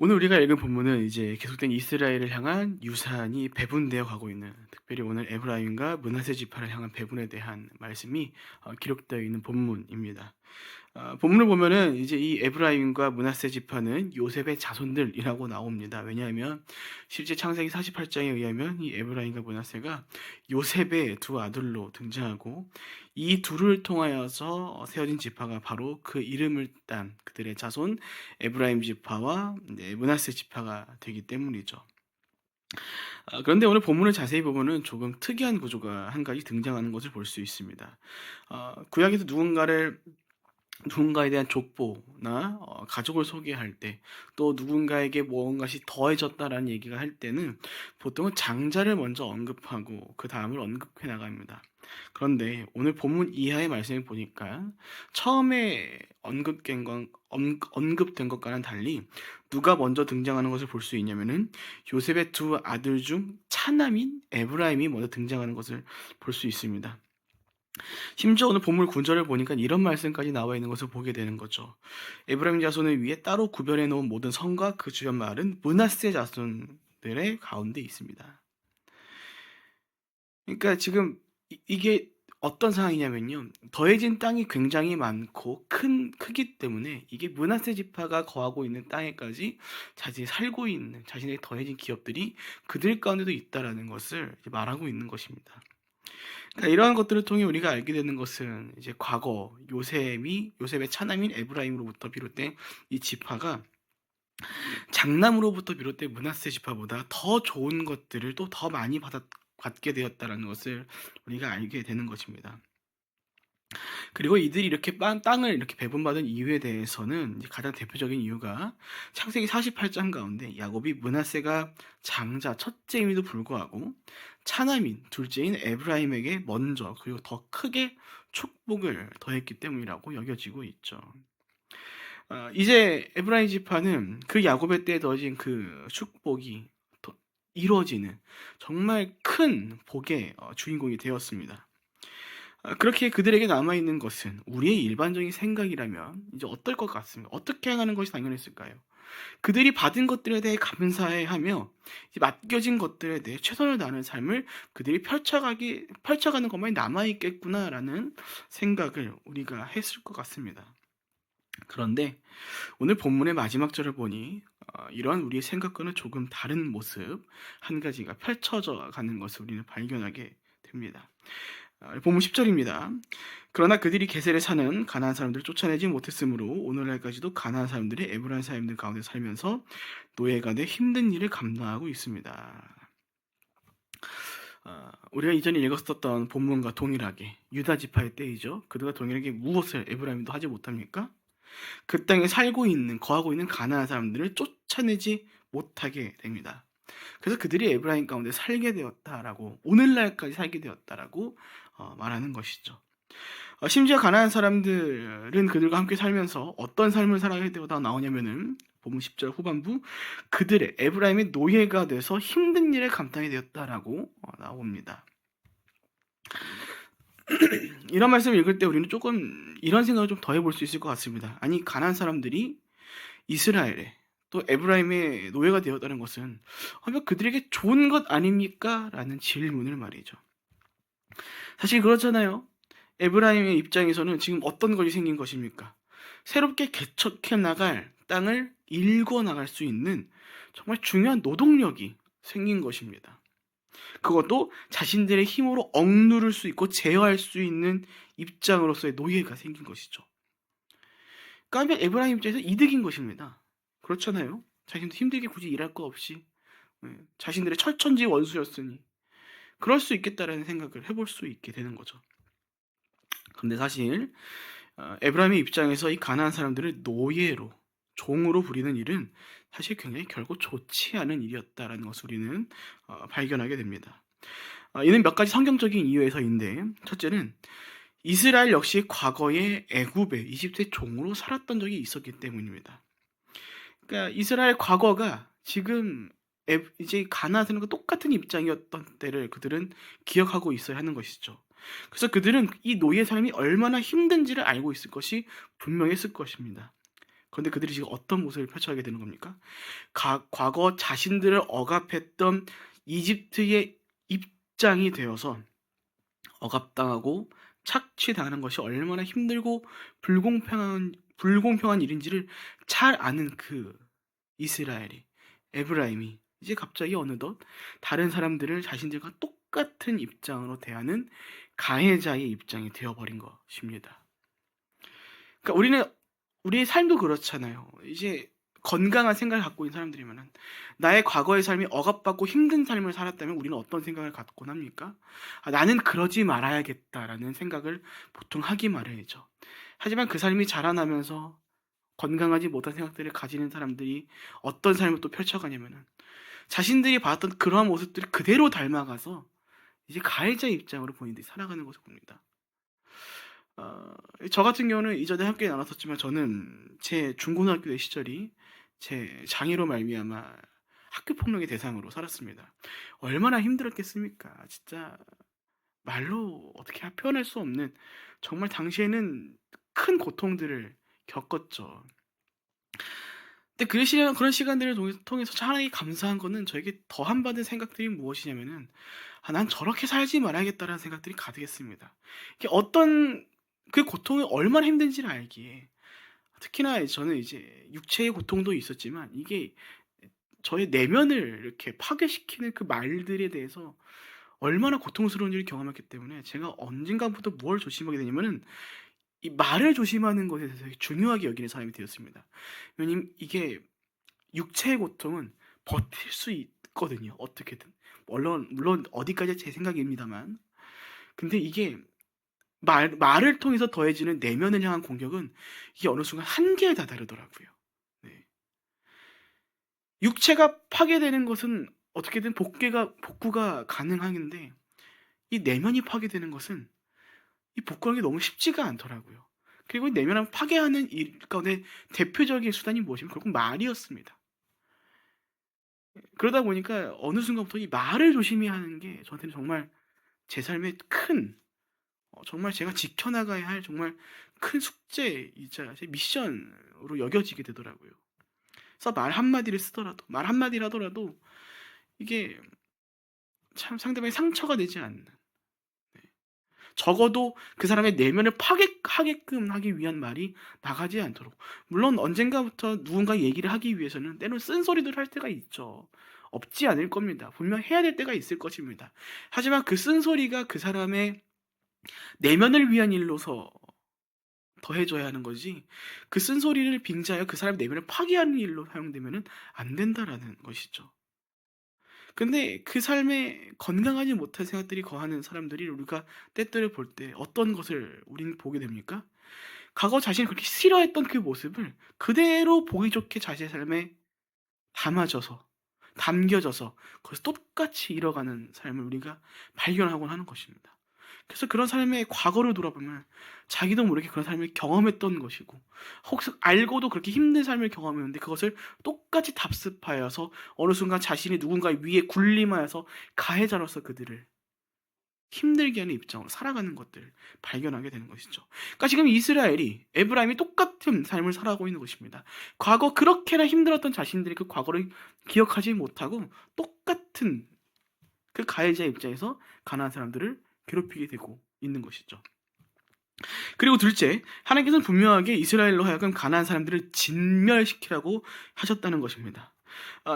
오늘 우리가 읽은 본문은 이제 계속된 이스라엘을 향한 유산이 배분되어 가고 있는, 특별히 오늘 에브라임과 므낫세 지파를 향한 배분에 대한 말씀이 기록되어 있는 본문입니다. 본문을 보면은 이제 이 에브라임과 므낫세 지파는 요셉의 자손들이라고 나옵니다. 왜냐하면 실제 창세기 48장에 의하면 이 에브라임과 므낫세가 요셉의 두 아들로 등장하고, 이 둘을 통하여서 세워진 지파가 바로 그 이름을 딴 그들의 자손 에브라임 지파와 이제 므낫세 지파가 되기 때문이죠. 그런데 오늘 본문을 자세히 보면은 조금 특이한 구조가 한 가지 등장하는 것을 볼 수 있습니다. 구약에서 누군가에 대한 족보나 가족을 소개할 때, 또 누군가에게 무언가시 더해졌다라는 얘기가 할 때는 보통은 장자를 먼저 언급하고 그 다음을 언급해 나갑니다. 그런데 오늘 본문 이하의 말씀을 보니까 처음에 언급된 것과는 달리 누가 먼저 등장하는 것을 볼 수 있냐면은 요셉의 두 아들 중 차남인 에브라임이 먼저 등장하는 것을 볼 수 있습니다. 심지어 오늘 본문 구절을 보니까 이런 말씀까지 나와 있는 것을 보게 되는 거죠. 에브라임 자손을 위해 따로 구별해 놓은 모든 성과 그 주변 마을은 므낫세 자손들의 가운데 있습니다. 그러니까 지금 이게 어떤 상황이냐면요. 더해진 땅이 굉장히 많고 크기 때문에 이게 므낫세 지파가 거하고 있는 땅에까지 자신이 살고 있는 자신의 더해진 기업들이 그들 가운데도 있다라는 것을 이제 말하고 있는 것입니다. 그러니까 이러한 것들을 통해 우리가 알게 되는 것은 이제 과거 요셉의 차남인 에브라임으로부터 비롯된 이 지파가 장남으로부터 비롯된 므낫세 지파보다 더 좋은 것들을 또 더 많이 받게 되었다라는 것을 우리가 알게 되는 것입니다. 그리고 이들이 이렇게 땅을 이렇게 배분받은 이유에 대해서는 이제 가장 대표적인 이유가 창세기 48장 가운데 야곱이 므낫세가 장자 첫째임에도 불구하고 차남인 둘째인 에브라임에게 먼저 그리고 더 크게 축복을 더했기 때문이라고 여겨지고 있죠. 이제 에브라임 지파는 그 야곱의 때에 더해진 그 축복이 이루어지는 정말 큰 복의 주인공이 되었습니다. 그렇게 그들에게 남아있는 것은 우리의 일반적인 생각이라면 이제 어떨 것 같습니까? 어떻게 행하는 것이 당연했을까요? 그들이 받은 것들에 대해 감사해하며 이제 맡겨진 것들에 대해 최선을 다하는 삶을 그들이 펼쳐가는 것만이 남아있겠구나라는 생각을 우리가 했을 것 같습니다. 그런데 오늘 본문의 마지막 절을 보니 이러한 우리의 생각과는 조금 다른 모습 한 가지가 펼쳐져 가는 것을 우리는 발견하게 됩니다. 본문 10절입니다. 그러나 그들이 게셀에 사는 가나안 사람들을 쫓아내지 못했으므로 오늘날까지도 가나안 사람들이 에브라임 사람들 가운데 살면서 노예가 돼 힘든 일을 감당하고 있습니다. 우리가 이전에 읽었었던 본문과 동일하게 유다 지파의 때이죠. 그들과 동일하게 무엇을 에브라임도 하지 못합니까? 그 땅에 거하고 있는 가나안 사람들을 쫓아내지 못하게 됩니다. 그래서 그들이 에브라임 가운데 살게 되었다라고, 오늘날까지 살게 되었다라고 말하는 것이죠. 심지어 가나안 사람들은 그들과 함께 살면서 어떤 삶을 살아가게 되다 나오냐면은 본문 10절 후반부 그들의 에브라임의 노예가 돼서 힘든 일에 감당이 되었다라고 나옵니다. 이런 말씀을 읽을 때 우리는 조금 이런 생각을 좀 더 해볼 수 있을 것 같습니다. 아니 가나안 사람들이 이스라엘에 또 에브라임의 노예가 되었다는 것은 그들에게 좋은 것 아닙니까? 라는 질문을 말이죠. 사실 그렇잖아요. 에브라임의 입장에서는 지금 어떤 것이 생긴 것입니까? 새롭게 개척해 나갈 땅을 일궈 나갈 수 있는 정말 중요한 노동력이 생긴 것입니다. 그것도 자신들의 힘으로 억누를 수 있고 제어할 수 있는 입장으로서의 노예가 생긴 것이죠. 그러니까 에브라임 입장에서 이득인 것입니다. 그렇잖아요. 자신도 힘들게 굳이 일할 거 없이 자신들의 철천지 원수였으니 그럴 수 있겠다라는 생각을 해볼 수 있게 되는 거죠. 그런데 사실 에브라임의 입장에서 이 가나안 사람들을 노예로, 종으로 부리는 일은 사실 굉장히 결코 좋지 않은 일이었다라는 것을 우리는 발견하게 됩니다. 이는 몇 가지 성경적인 이유에서인데, 첫째는 이스라엘 역시 과거에 애굽의 이집트의 종으로 살았던 적이 있었기 때문입니다. 그러니까 이스라엘 과거가 지금 이제 가나안 사람과 똑같은 입장이었던 때를 그들은 기억하고 있어야 하는 것이죠. 그래서 그들은 이 노예 삶이 얼마나 힘든지를 알고 있을 것이 분명했을 것입니다. 그런데 그들이 지금 어떤 모습을 펼쳐가게 되는 겁니까? 과거 자신들을 억압했던 이집트의 입장이 되어서 억압당하고 착취당하는 것이 얼마나 힘들고 불공평한 일인지를 잘 아는 그 이스라엘이, 에브라임이 이제 갑자기 어느덧 다른 사람들을 자신들과 똑같은 입장으로 대하는 가해자의 입장이 되어버린 것입니다. 그러니까 우리의 삶도 그렇잖아요. 이제 건강한 생각을 갖고 있는 사람들이면은, 나의 과거의 삶이 억압받고 힘든 삶을 살았다면 우리는 어떤 생각을 갖곤 합니까? 나는 그러지 말아야겠다라는 생각을 보통 하기 마련이죠. 하지만 그 삶이 자라나면서 건강하지 못한 생각들을 가지는 사람들이 어떤 삶을 또 펼쳐가냐면은, 자신들이 봤던 그러한 모습들을 그대로 닮아가서 이제 가해자 입장으로 본인들이 살아가는 것을 봅니다. 저 같은 경우는 이전에 함께 나눴었지만, 저는 제 중고등학교 때 시절이 제 장애로 말미암아 학교 폭력의 대상으로 살았습니다. 얼마나 힘들었겠습니까? 진짜 말로 어떻게 표현할 수 없는, 정말 당시에는 큰 고통들을 겪었죠. 근데 그런 시간들을 통해서 하나님께 감사한 거는, 저에게 더한 받은 생각들이 무엇이냐면은, 난 저렇게 살지 말아야겠다라는 생각들이 가득했습니다. 이게 어떤 그 고통이 얼마나 힘든지를 알기에, 특히나 저는 이제 육체의 고통도 있었지만, 이게 저의 내면을 이렇게 파괴시키는 그 말들에 대해서 얼마나 고통스러운지를 경험했기 때문에, 제가 언젠가부터 뭘 조심하게 되냐면은, 이 말을 조심하는 것에 대해서 되게 중요하게 여기는 사람이 되었습니다. 왜냐면 이게, 육체의 고통은 버틸 수 있거든요, 어떻게든. 물론 어디까지 제 생각입니다만. 근데 이게 말을 통해서 더해지는 내면을 향한 공격은, 이게 어느 순간 한계에 다다르더라고요. 네. 육체가 파괴되는 것은 어떻게든 복구가 가능한데, 이 내면이 파괴되는 것은 이 복구하기 너무 쉽지가 않더라고요. 그리고 이 내면을 파괴하는 일 가운데 대표적인 수단이 무엇이면 결국 말이었습니다. 그러다 보니까 어느 순간부터 이 말을 조심히 하는 게 저한테는 정말 제 삶의 큰, 정말 제가 지켜나가야 할 정말 큰 숙제이자 제 미션으로 여겨지게 되더라고요. 그래서 말 한마디를 하더라도 이게 참 상대방이 상처가 되지 않는, 적어도 그 사람의 내면을 파괴하게끔 하기 위한 말이 나가지 않도록. 물론 언젠가부터 누군가 얘기를 하기 위해서는 때론 쓴소리를 할 때가 있죠. 없지 않을 겁니다. 분명 해야 될 때가 있을 것입니다. 하지만 그 쓴소리가 그 사람의 내면을 위한 일로서 더해져야 하는 거지, 그 쓴소리를 빙자하여 그 사람의 내면을 파괴하는 일로 사용되면은 안 된다라는 것이죠. 근데 그 삶에 건강하지 못한 생각들이 거하는 사람들이, 우리가 때때로 볼 때 어떤 것을 우리는 보게 됩니까? 과거 자신이 그렇게 싫어했던 그 모습을 그대로 보기 좋게 자신의 삶에 담아져서, 담겨져서 거기서 똑같이 이뤄가는 삶을 우리가 발견하곤 하는 것입니다. 그래서 그런 삶의 과거를 돌아보면 자기도 모르게 그런 삶을 경험했던 것이고, 혹시 알고도 그렇게 힘든 삶을 경험했는데 그것을 똑같이 답습하여서 어느 순간 자신이 누군가 위에 군림하여서 가해자로서 그들을 힘들게 하는 입장으로 살아가는 것들을 발견하게 되는 것이죠. 그러니까 지금 에브라임이 똑같은 삶을 살아가고 있는 것입니다. 과거 그렇게나 힘들었던 자신들이 그 과거를 기억하지 못하고 똑같은 그 가해자 입장에서 가난한 사람들을 괴롭히게 되고 있는 것이죠. 그리고 둘째, 하나님께서는 분명하게 이스라엘로 하여금 가난한 사람들을 진멸시키라고 하셨다는 것입니다.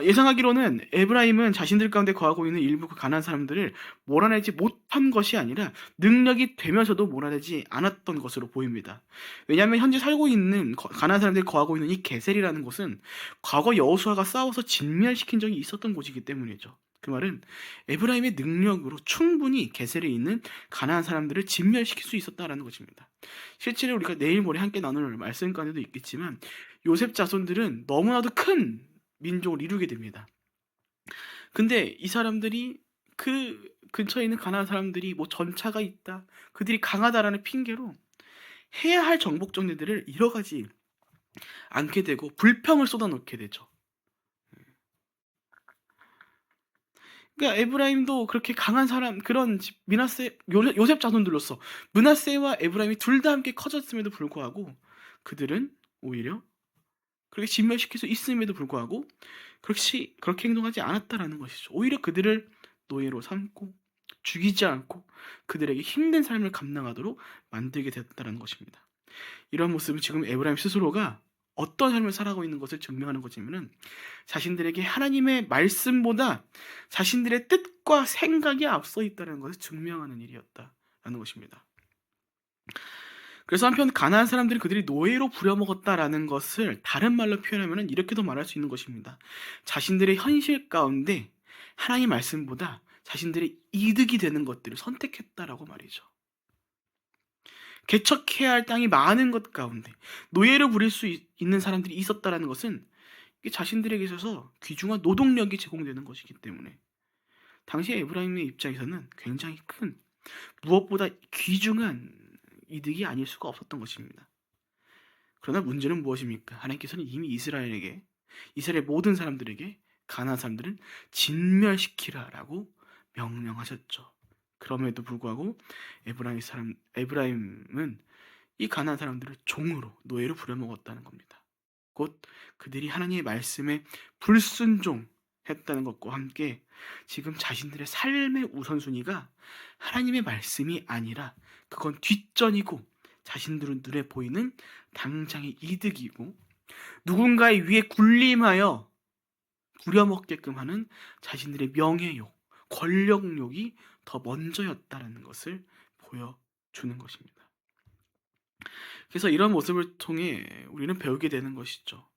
예상하기로는 에브라임은 자신들 가운데 거하고 있는 일부 그 가난한 사람들을 몰아내지 못한 것이 아니라 능력이 되면서도 몰아내지 않았던 것으로 보입니다. 왜냐하면 현재 살고 있는 가난한 사람들이 거하고 있는 이 게셀이라는 곳은 과거 여호수아가 싸워서 진멸시킨 적이 있었던 곳이기 때문이죠. 그 말은 에브라임의 능력으로 충분히 게셀에 있는 가난한 사람들을 진멸시킬 수 있었다라는 것입니다. 실제로 우리가 내일 모레 함께 나눌 말씀 가운데도 있겠지만, 요셉 자손들은 너무나도 큰 민족을 이루게 됩니다. 근데 이 사람들이, 그 근처에 있는 가난한 사람들이 뭐 전차가 있다, 그들이 강하다라는 핑계로 해야 할 정복 정리들을 이뤄가지 않게 되고 불평을 쏟아놓게 되죠. 그러니까 에브라임도 그렇게 강한 사람, 그런 요셉 자손들로서 므낫세와 에브라임이 둘 다 함께 커졌음에도 불구하고 그들은 오히려 그렇게 진멸시킬 수 있음에도 불구하고 그렇게 행동하지 않았다라는 것이죠. 오히려 그들을 노예로 삼고 죽이지 않고 그들에게 힘든 삶을 감당하도록 만들게 되었다는 것입니다. 이런 모습은 지금 에브라임 스스로가 어떤 삶을 살아가고 있는 것을 증명하는 것이면은 자신들에게 하나님의 말씀보다 자신들의 뜻과 생각이 앞서 있다는 것을 증명하는 일이었다라는 것입니다. 그래서 한편 가나안 사람들이 그들이 노예로 부려먹었다라는 것을 다른 말로 표현하면 이렇게도 말할 수 있는 것입니다. 자신들의 현실 가운데 하나님 말씀보다 자신들의 이득이 되는 것들을 선택했다라고 말이죠. 개척해야 할 땅이 많은 것 가운데 노예로 부릴 수 있는 사람들이 있었다라는 것은 이게 자신들에게 있어서 귀중한 노동력이 제공되는 것이기 때문에 당시 에브라임의 입장에서는 굉장히 큰, 무엇보다 귀중한 이득이 아닐 수가 없었던 것입니다. 그러나 문제는 무엇입니까? 하나님께서는 이미 이스라엘 모든 사람들에게 가나안 사람들을 진멸시키라라고 명령하셨죠. 그럼에도 불구하고 에브라임은 이 가나안 사람들을 종으로 노예로 부려먹었다는 겁니다. 곧 그들이 하나님의 말씀에 불순종했다는 것과 함께 지금 자신들의 삶의 우선순위가 하나님의 말씀이 아니라 그건 뒷전이고 자신들은 눈에 보이는 당장의 이득이고 누군가의 위에 군림하여 부려먹게끔 하는 자신들의 명예욕, 권력욕이 더 먼저였다는 것을 보여주는 것입니다. 그래서 이런 모습을 통해 우리는 배우게 되는 것이죠.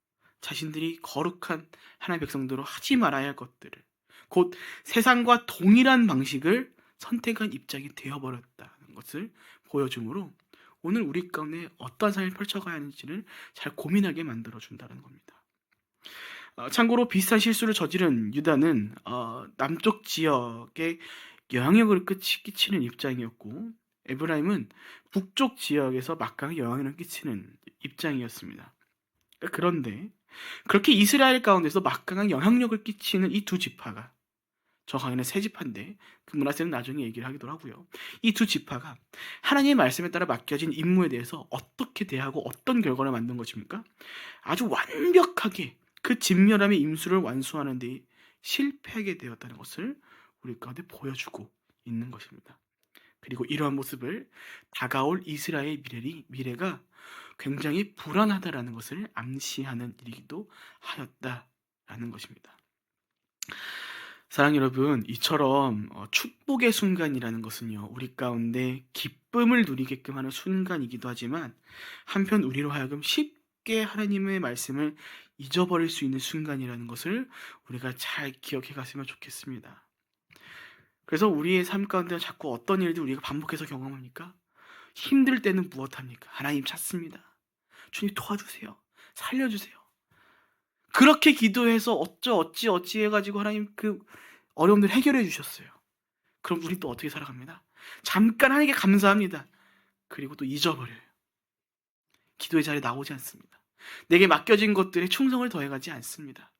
자신들이 거룩한 하나님의 백성대로 하지 말아야 할 것들을, 곧 세상과 동일한 방식을 선택한 입장이 되어버렸다는 것을 보여주므로 오늘 우리 가운데 어떤 삶을 펼쳐가야 하는지를 잘 고민하게 만들어준다는 겁니다. 참고로 비슷한 실수를 저지른 유다는 남쪽 지역에 영향력을 끼치는 입장이었고 에브라임은 북쪽 지역에서 막강한 영향력을 끼치는 입장이었습니다. 그런데 그렇게 이스라엘 가운데서 막강한 영향력을 끼치는 이 두 지파가 정확하게는 세 지파인데 그 므낫세는 나중에 얘기를 하기도 하고요. 이 두 지파가 하나님의 말씀에 따라 맡겨진 임무에 대해서 어떻게 대하고 어떤 결과를 만든 것입니까? 아주 완벽하게 그 진멸함의 임수를 완수하는 데 실패하게 되었다는 것을 우리 가운데 보여주고 있는 것입니다. 그리고 이러한 모습을 다가올 이스라엘의 미래가 굉장히 불안하다라는 것을 암시하는 일이기도 하였다라는 것입니다. 사랑 여러분, 이처럼 축복의 순간이라는 것은요, 우리 가운데 기쁨을 누리게끔 하는 순간이기도 하지만 한편 우리로 하여금 쉽게 하나님의 말씀을 잊어버릴 수 있는 순간이라는 것을 우리가 잘 기억해 갔으면 좋겠습니다. 그래서 우리의 삶 가운데 자꾸 어떤 일들 우리가 반복해서 경험합니까? 힘들 때는 무엇합니까? 하나님 찾습니다. 주님 도와주세요. 살려주세요. 그렇게 기도해서 어찌 해가지고 하나님 그 어려움들 해결해 주셨어요. 그럼 우리 또 어떻게 살아갑니다? 잠깐 하나님께 감사합니다. 그리고 또 잊어버려요. 기도의 자리에 나오지 않습니다. 내게 맡겨진 것들에 충성을 더해가지 않습니다.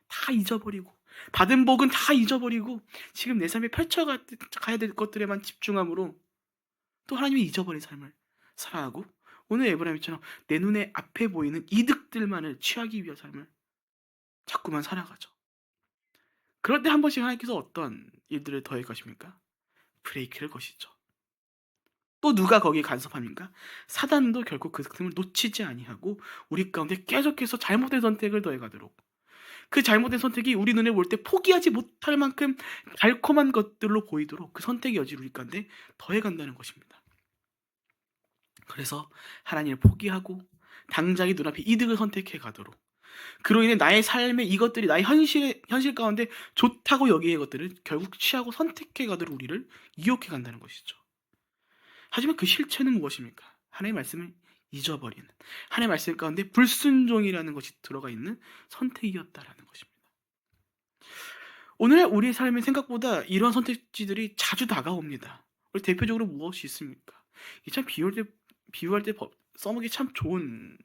다 잊어버리고 받은 복은 다 잊어버리고 지금 내 삶에 펼쳐가야 될 것들에만 집중함으로 또 하나님이 잊어버린 삶을 살아가고 오늘 에브라임처럼 내 눈에 앞에 보이는 이득들만을 취하기 위한 삶을 자꾸만 살아가죠. 그럴 때 한 번씩 하나님께서 어떤 일들을 더해 가십니까? 브레이크를 거시죠. 또 누가 거기에 간섭합니까? 사단도 결국 그 틈을 놓치지 아니하고 우리 가운데 계속해서 잘못된 선택을 더해가도록 그 잘못된 선택이 우리 눈에 볼 때 포기하지 못할 만큼 달콤한 것들로 보이도록 그 선택의 여지를 우리 가운데 더해간다는 것입니다. 그래서 하나님을 포기하고 당장의 눈앞에 이득을 선택해 가도록 그로 인해 나의 삶에 이것들이 나의 현실 가운데 좋다고 여기는 것들을 결국 취하고 선택해 가도록 우리를 유혹해 간다는 것이죠. 하지만 그 실체는 무엇입니까? 하나님의 말씀을 잊어버리는 하나님의 말씀 가운데 불순종이라는 것이 들어가 있는 선택이었다라는 것입니다. 오늘 우리의 삶에 생각보다 이러한 선택지들이 자주 다가옵니다. 우리 대표적으로 무엇이 있습니까? 이 참 비유할 때 써먹기 참 좋은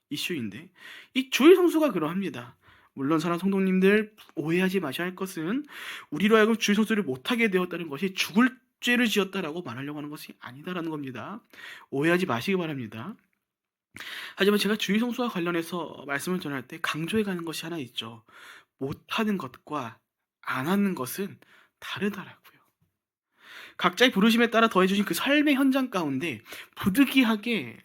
이슈인데 이 주일 성수가 그러합니다. 물론 사랑 성도님들 오해하지 마셔야 할 것은 우리로 하여금 주일 성수를 못하게 되었다는 것이 죽을 죄를 지었다라고 말하려고 하는 것이 아니다라는 겁니다. 오해하지 마시기 바랍니다. 하지만 제가 주의 성수와 관련해서 말씀을 전할 때 강조해 가는 것이 하나 있죠. 못하는 것과 안 하는 것은 다르다라고요. 각자의 부르심에 따라 더해 주신 그 삶의 현장 가운데 부득이하게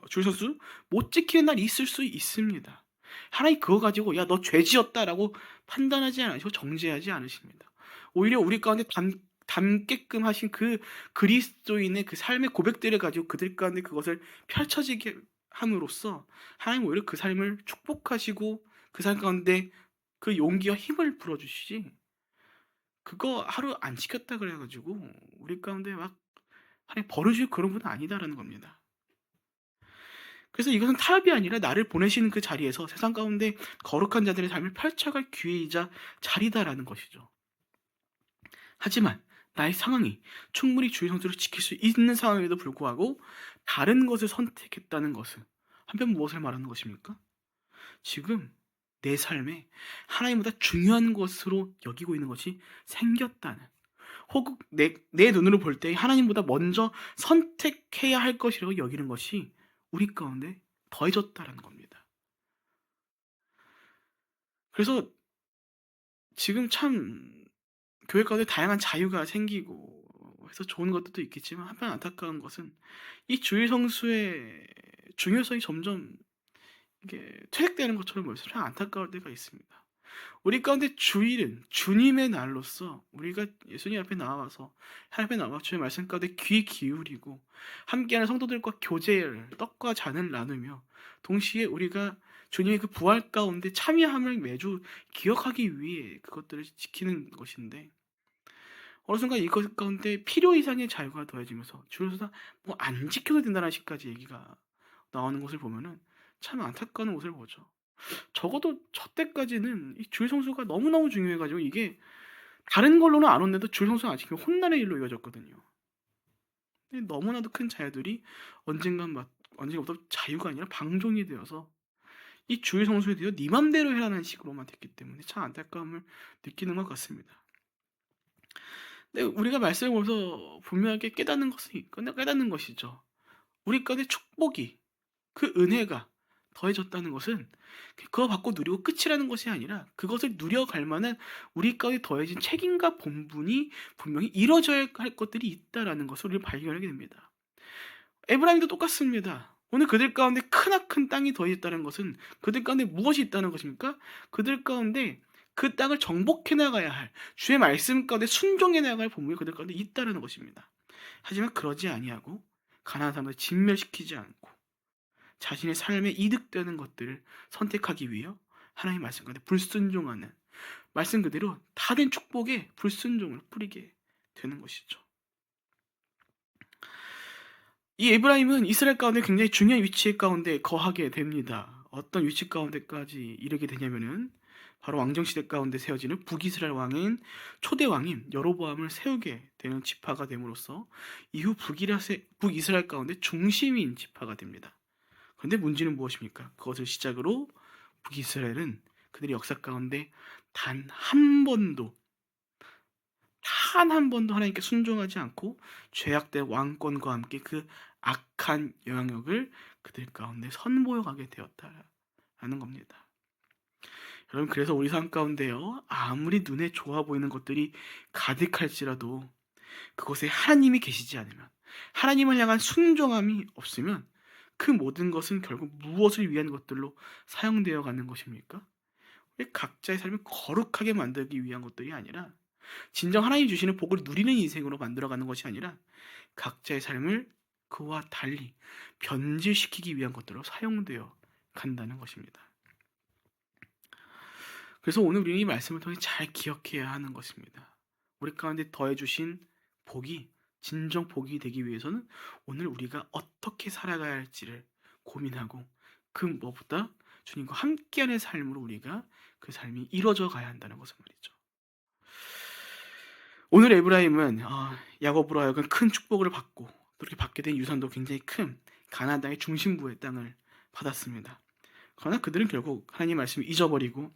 주일 선수 못 지키는 날이 있을 수 있습니다. 하나님 그거 가지고 "야 너 죄 지었다."라고 판단하지 않으시고 정죄하지 않으십니다. 오히려 우리 가운데 담게끔 하신 그 그리스도인의 그 삶의 고백들을 가지고 그들 가운데 그것을 펼쳐지게 함으로써 하나님은 오히려 그 삶을 축복하시고 그 삶 가운데 그 용기와 힘을 불어 주시지, 그거 하루 안 지켰다 그래 가지고 우리 가운데 막 하나님 버려주실 그런 분은 아니다라는 겁니다. 그래서 이것은 타협이 아니라 나를 보내시는 그 자리에서 세상 가운데 거룩한 자들의 삶을 펼쳐갈 기회이자 자리다라는 것이죠. 하지만 나의 상황이 충분히 주의 성수를 지킬 수 있는 상황에도 불구하고 다른 것을 선택했다는 것은 한편 무엇을 말하는 것입니까? 지금 내 삶에 하나님보다 중요한 것으로 여기고 있는 것이 생겼다는, 혹은 내 눈으로 볼 때 하나님보다 먼저 선택해야 할 것이라고 여기는 것이 우리 가운데 더해졌다라는 겁니다. 그래서 지금 참 교회 가운데 다양한 자유가 생기고 해서 좋은 것들도 있겠지만 한편 안타까운 것은 이 주일 성수의 중요성이 점점 이게 퇴색되는 것처럼 보여서 참 안타까울 때가 있습니다. 우리 가운데 주일은 주님의 날로서 우리가 예수님 앞에 나와서 하나님 앞에 나와 주의 말씀 가운데 귀 기울이고 함께하는 성도들과 교제를 떡과 잔을 나누며 동시에 우리가 주님의 그 부활 가운데 참여함을 매주 기억하기 위해 그것들을 지키는 것인데, 어느 순간 이것 가운데 필요 이상의 자유가 더해지면서 주일서다 뭐 안 지켜도 된다는 식까지 얘기가 나오는 것을 보면은 참 안타까운 것을 보죠. 적어도 저 때까지는 이 주일 성수가 너무너무 중요해 가지고 이게 다른 걸로는 안 혼내도 주일 성수가 안 지키면 혼난의 일로 이어졌거든요. 근데 너무나도 큰 자유들이 언젠가부터 자유가 아니라 방종이 되어서 이 주일 성수에 대해 네 맘대로 해라는 식으로만 됐기 때문에 참 안타까움을 느끼는 것 같습니다. 근데 우리가 말씀을 보면서 분명하게 깨닫는 것이죠. 우리 가운데 축복이, 그 은혜가 더해졌다는 것은 그거 받고 누리고 끝이라는 것이 아니라 그것을 누려갈 만한 우리 가운데 더해진 책임과 본분이 분명히 이루어져야 할 것들이 있다라는 것을 우리가 발견하게 됩니다. 에브라임도 똑같습니다. 오늘 그들 가운데 크나큰 땅이 더해졌다는 것은 그들 가운데 무엇이 있다는 것입니까? 그들 가운데 그 땅을 정복해 나가야 할 주의 말씀 가운데 순종해 나갈 본분이 그들 가운데 있다는 것입니다. 하지만 그러지 아니하고 가나안 사람들 진멸시키지 않고 자신의 삶에 이득되는 것들을 선택하기 위하여 하나님의 말씀 가운데 불순종하는, 말씀 그대로 다 된 축복에 불순종을 뿌리게 되는 것이죠. 이 에브라임은 이스라엘 가운데 굉장히 중요한 위치에 가운데 거하게 됩니다. 어떤 위치 가운데까지 이르게 되냐면은 바로 왕정시대 가운데 세워지는 북이스라엘 왕인 초대 왕인 여로보암을 세우게 되는 지파가 됨으로써 이후 북이스라엘 가운데 중심인 지파가 됩니다. 그런데 문제는 무엇입니까? 그것을 시작으로 북이스라엘은 그들의 역사 가운데 단 한 번도 하나님께 순종하지 않고 죄악된 왕권과 함께 그 악한 영향력을 그들 가운데 선보여가게 되었다라는 겁니다. 여러분, 그래서 우리 삶 가운데요, 아무리 눈에 좋아 보이는 것들이 가득할지라도 그곳에 하나님이 계시지 않으면, 하나님을 향한 순종함이 없으면 그 모든 것은 결국 무엇을 위한 것들로 사용되어 가는 것입니까? 왜 각자의 삶을 거룩하게 만들기 위한 것들이 아니라 진정 하나님 주시는 복을 누리는 인생으로 만들어가는 것이 아니라 각자의 삶을 그와 달리 변질시키기 위한 것들로 사용되어 간다는 것입니다. 그래서 오늘 우리는 이 말씀을 통해 잘 기억해야 하는 것입니다. 우리 가운데 더해주신 복이 진정 복이 되기 위해서는 오늘 우리가 어떻게 살아가야 할지를 고민하고 그 무엇보다 주님과 함께하는 삶으로 우리가 그 삶이 이루어져 가야 한다는 것을 말이죠. 오늘 에브라임은 야곱으로 하여금 큰 축복을 받고 또 이렇게 받게 된 유산도 굉장히 큰 가나안 땅의 중심부의 땅을 받았습니다. 그러나 그들은 결국 하나님 말씀을 잊어버리고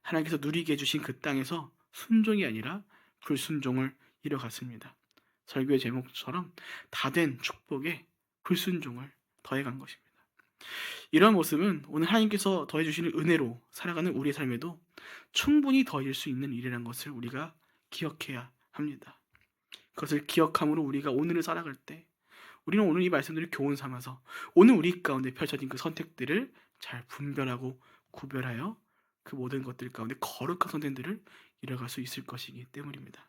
하나님께서 누리게 해주신 그 땅에서 순종이 아니라 불순종을 이뤄갔습니다. 설교의 제목처럼 다 된 축복에 불순종을 더해간 것입니다. 이런 모습은 오늘 하나님께서 더해 주시는 은혜로 살아가는 우리의 삶에도 충분히 더해질 수 있는 일이라는 것을 우리가 기억해야 합니다. 그것을 기억함으로 우리가 오늘을 살아갈 때 우리는 오늘 이 말씀들을 교훈 삼아서 오늘 우리 가운데 펼쳐진 그 선택들을 잘 분별하고 구별하여 그 모든 것들 가운데 거룩한 선택들을 이뤄갈 수 있을 것이기 때문입니다.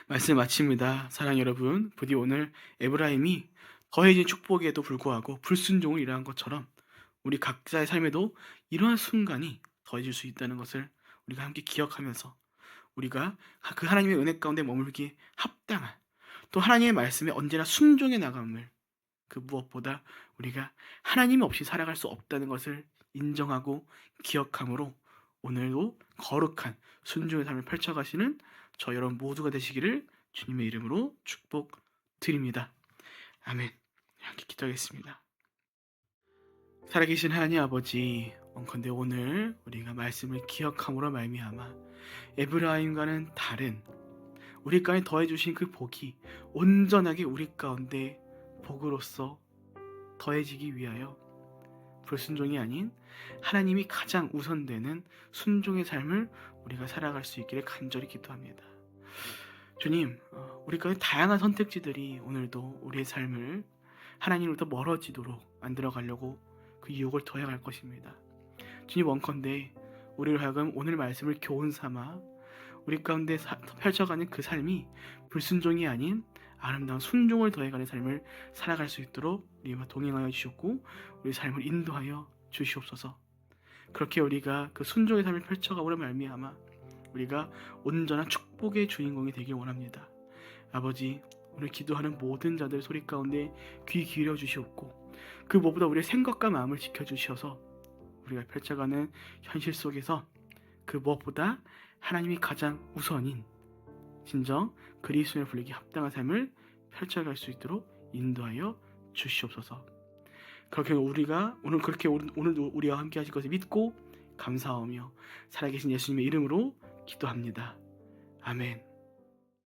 말씀 마칩니다. 사랑 여러분, 부디 오늘 에브라임이 더해진 축복에도 불구하고 불순종을 일어난 것처럼 우리 각자의 삶에도 이러한 순간이 더해질 수 있다는 것을 우리가 함께 기억하면서 우리가 그 하나님의 은혜 가운데 머물기에 합당한 또 하나님의 말씀에 언제나 순종해 나감을 그 무엇보다 우리가 하나님 없이 살아갈 수 없다는 것을 인정하고 기억함으로 오늘도 거룩한 순종의 삶을 펼쳐가시는 저 여러분 모두가 되시기를 주님의 이름으로 축복드립니다. 아멘. 함께 기도하겠습니다. 살아계신 하나님 아버지, 원컨대 오늘 우리가 말씀을 기억함으로 말미암아 에브라임과는 다른 우리 가운데 더해주신 그 복이 온전하게 우리 가운데 복으로서 더해지기 위하여 불순종이 아닌 하나님이 가장 우선되는 순종의 삶을 우리가 살아갈 수 있기를 간절히 기도합니다. 주님, 우리 가운데 다양한 선택지들이 오늘도 우리의 삶을 하나님으로부터 멀어지도록 만들어가려고 그 유혹을 더해갈 것입니다. 주님, 원컨대 우리를 하여금 오늘 말씀을 교훈 삼아 우리 가운데 펼쳐가는 그 삶이 불순종이 아닌 아름다운 순종을 더해가는 삶을 살아갈 수 있도록 우리와 동행하여 주셨고 우리 삶을 인도하여 주시옵소서. 그렇게 우리가 그 순종의 삶을 펼쳐가므로 말미암아 우리가 온전한 축복의 주인공이 되길 원합니다. 아버지, 오늘 기도하는 모든 자들 소리 가운데 귀 기울여 주시옵고 그 무엇보다 우리의 생각과 마음을 지켜주셔서 우리가 펼쳐가는 현실 속에서 그 무엇보다 하나님이 가장 우선인 진정 그리스도인을 부르기 합당한 삶을 펼쳐갈 수 있도록 인도하여 주시옵소서. 그렇게 우리가 오늘도 우리와 함께 하실 것을 믿고 감사하며 살아계신 예수님의 이름으로 기도합니다. 아멘.